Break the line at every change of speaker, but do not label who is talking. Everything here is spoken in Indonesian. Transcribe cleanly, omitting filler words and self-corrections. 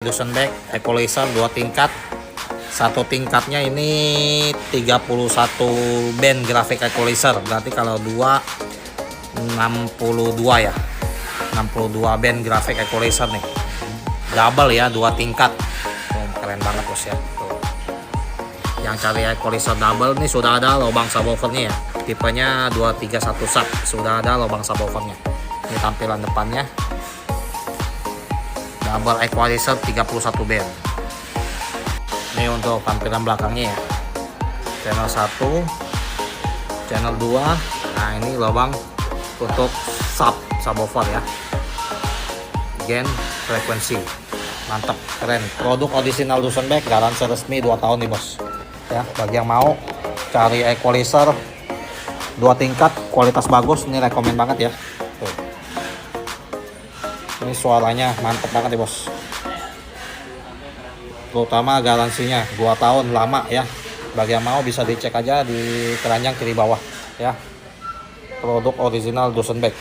Duesenbeck equalizer 2 tingkat. Satu tingkatnya ini 31 band grafik equalizer, berarti kalau 2 62 ya. 62 band grafik equalizer nih. Double ya, 2 tingkat. Keren banget bos ya. Tuh. Yang cari equalizer double nih sudah ada lubang subwoofernya ya. Tipenya 231 sub, sudah ada lubang subwoofernya. Ini tampilan depannya. Double equalizer 31 band. Ini untuk tampilan belakangnya ya. Channel 1, channel 2. Nah, ini lubang untuk subwoofer ya. Gain frekuensi. Mantap, keren. Produk original Duesenbeck, garansi resmi 2 tahun nih bos. Ya, bagi yang mau cari equalizer 2 tingkat kualitas bagus, ini rekomen banget ya. Tuh. Ini suaranya mantap banget ya bos. Terutama garansinya 2 tahun, lama ya. Bagi yang mau bisa dicek aja di keranjang kiri bawah ya. Produk original Duesenbeck.